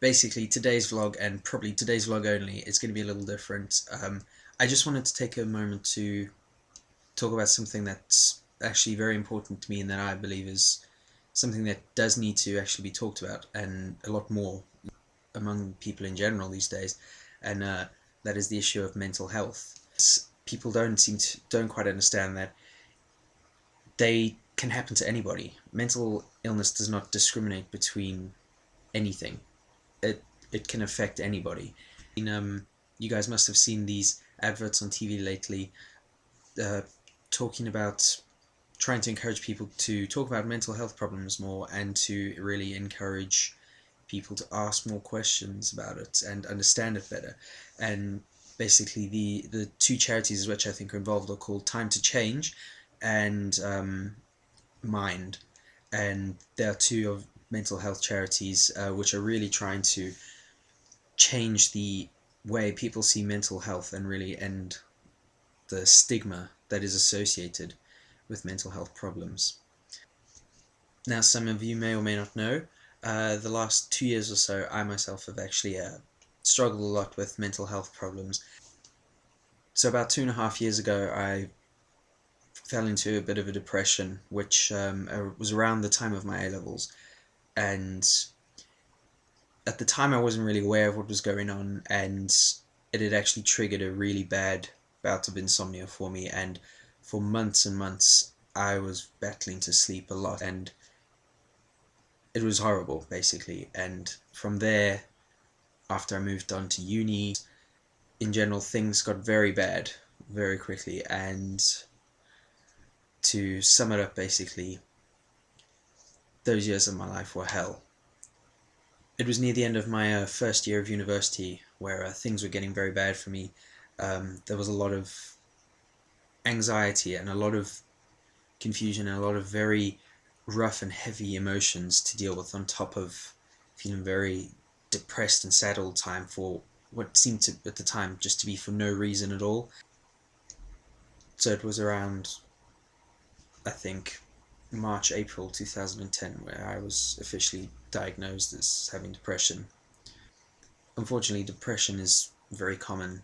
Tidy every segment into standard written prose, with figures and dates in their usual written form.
basically today's vlog, and probably today's vlog only, is going to be a little different. I just wanted to take a moment to talk about something that's actually very important to me and that I believe is something that does need to actually be talked about, and a lot more among people in general these days, and that is the issue of mental health. People don't quite understand that they can happen to anybody. Mental illness does not discriminate between anything. It can affect anybody. You guys must have seen these adverts on TV lately, uh, talking about trying to encourage people to talk about mental health problems more, and to really encourage people to ask more questions about it and understand it better. And basically, the two charities which I think are involved are called Time to Change and Mind, and there are two of mental health charities which are really trying to change the way people see mental health and really end the stigma that is associated with mental health problems. Now, some of you may or may not know, the last 2 years or so, I myself have actually struggled a lot with mental health problems. So about 2.5 years ago, I fell into a bit of a depression, which was around the time of my A-levels. And at the time, I wasn't really aware of what was going on, and it had actually triggered a really bad bout of insomnia for me. And for months and months, I was battling to sleep a lot, and it was horrible, basically. And from there, after I moved on to uni, in general, things got very bad very quickly. And to sum it up, basically, those years of my life were hell. It was near the end of my first year of university where things were getting very bad for me. There was a lot of anxiety and a lot of confusion and a lot of very rough and heavy emotions to deal with, on top of feeling very depressed and sad all the time for what seemed to, at the time, just to be for no reason at all. So it was around, I think, March, April 2010 where I was officially diagnosed as having depression. Unfortunately, depression is a very common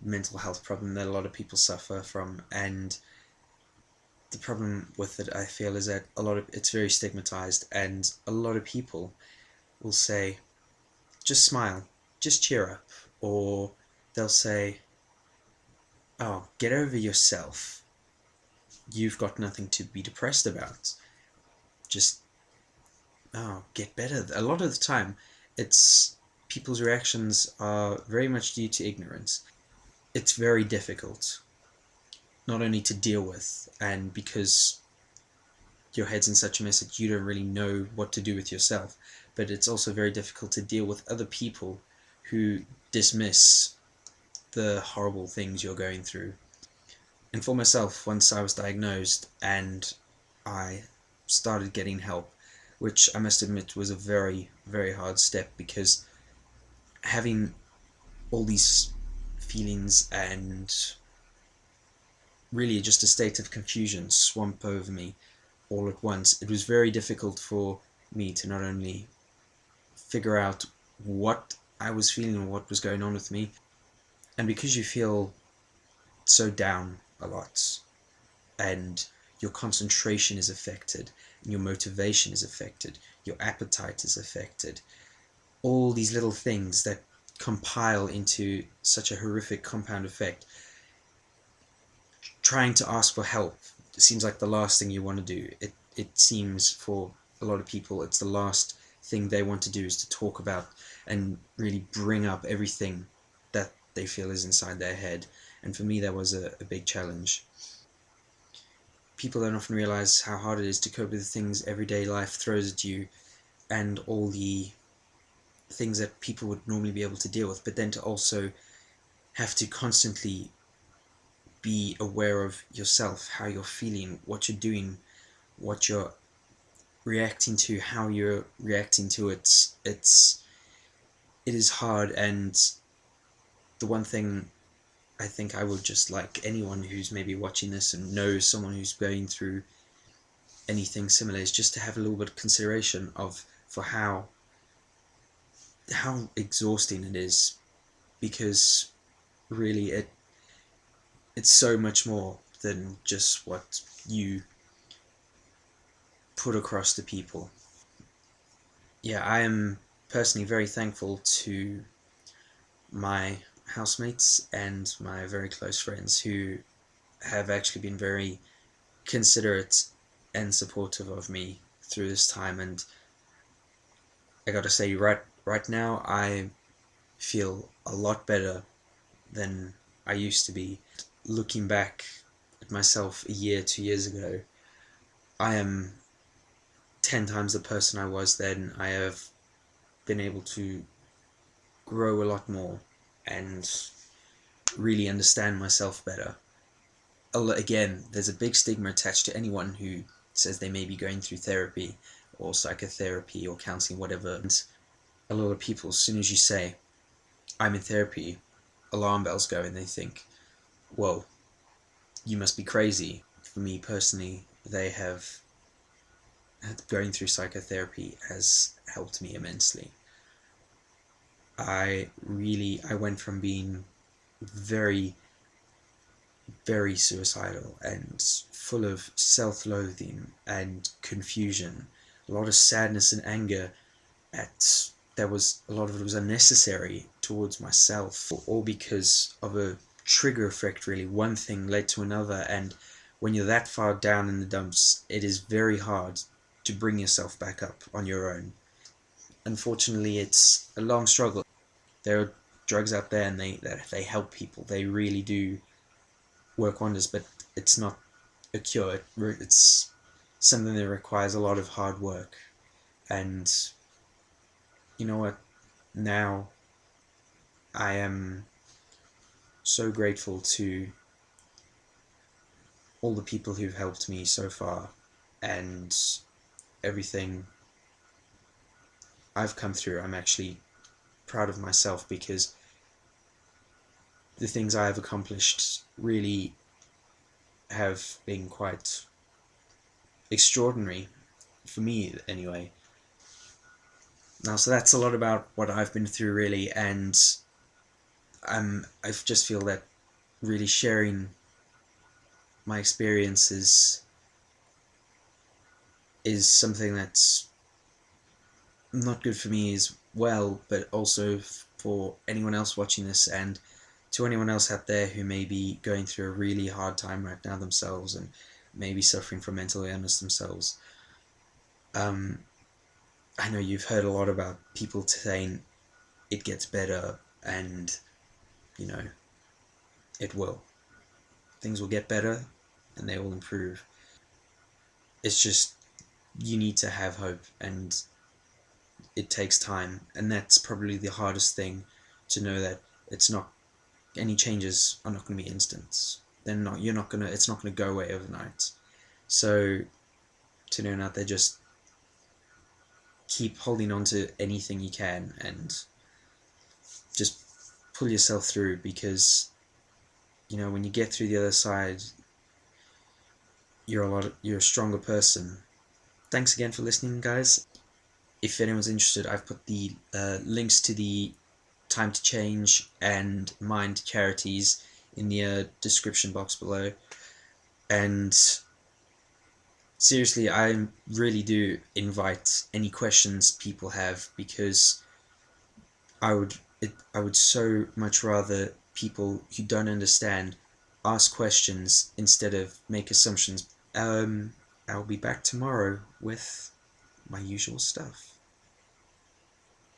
mental health problem that a lot of people suffer from, and the problem with it, I feel, is that it's very stigmatized, and a lot of people will say, just smile, just cheer up, or they'll say, oh, get over yourself, you've got nothing to be depressed about, just, oh, get better. A lot of the time, it's people's reactions are very much due to ignorance. It's very difficult not only to deal with, and because your head's in such a mess that you don't really know what to do with yourself, but it's also very difficult to deal with other people who dismiss the horrible things you're going through. And for myself, once I was diagnosed and I started getting help, which I must admit was a very, very hard step, because having all these feelings and really just a state of confusion swamp over me all at once, it was very difficult for me to not only figure out what I was feeling and what was going on with me. And because you feel so down a lot, and your concentration is affected, and your motivation is affected, your appetite is affected, all these little things that compile into such a horrific compound effect, trying to ask for help seems like the last thing you want to do. It seems for a lot of people it's the last thing they want to do, is to talk about and really bring up everything that they feel is inside their head. And for me, that was a big challenge. People don't often realize how hard it is to cope with the things everyday life throws at you, and all the things that people would normally be able to deal with, but then to also have to constantly be aware of yourself, how you're feeling, what you're doing, what you're reacting to, how you're reacting to it. It is hard. And the one thing I think I would just like anyone who's maybe watching this and knows someone who's going through anything similar is just to have a little bit of consideration of for how how exhausting it is, because really it's so much more than just what you put across to people. Yeah, I am personally very thankful to my housemates and my very close friends who have actually been very considerate and supportive of me through this time. And I gotta say, right now I feel a lot better than I used to be. Looking back at myself a year, 2 years ago, I am 10 times the person I was then. I have been able to grow a lot more and really understand myself better. Again, there's a big stigma attached to anyone who says they may be going through therapy or psychotherapy or counseling, whatever. And a lot of people, as soon as you say, I'm in therapy, alarm bells go and they think, whoa, you must be crazy. For me personally, going through psychotherapy has helped me immensely. I went from being very, very suicidal and full of self-loathing and confusion, a lot of sadness and anger at there was a lot of it was unnecessary towards myself, all because of a trigger effect. Really, one thing led to another, and when you're that far down in the dumps, it is very hard to bring yourself back up on your own. Unfortunately, it's a long struggle. There are drugs out there, and they help people. They really do work wonders, but it's not a cure. It's something that requires a lot of hard work. And you know what? Now I am so grateful to all the people who've helped me so far and everything I've come through. I'm actually proud of myself because the things I have accomplished really have been quite extraordinary, for me anyway. Now, so that's a lot about what I've been through, really, and I just feel that really sharing my experiences is something that's not good for me as well, but also for anyone else watching this, and to anyone else out there who may be going through a really hard time right now themselves and maybe suffering from mental illness themselves. I know you've heard a lot about people saying it gets better, and you know, it will. Things will get better and they will improve. It's just you need to have hope, and it takes time, and that's probably the hardest thing, to know that it's not any changes are not going to be instant. You're not gonna, it's not going to go away overnight. So to know out there, just keep holding on to anything you can and just pull yourself through, because you know, when you get through the other side, you're a stronger person. Thanks again for listening, guys. If anyone's interested, I've put the links to the Time to Change and Mind charities in the description box below. And seriously, I really do invite any questions people have, because I would so much rather people who don't understand ask questions instead of make assumptions. I'll be back tomorrow with my usual stuff.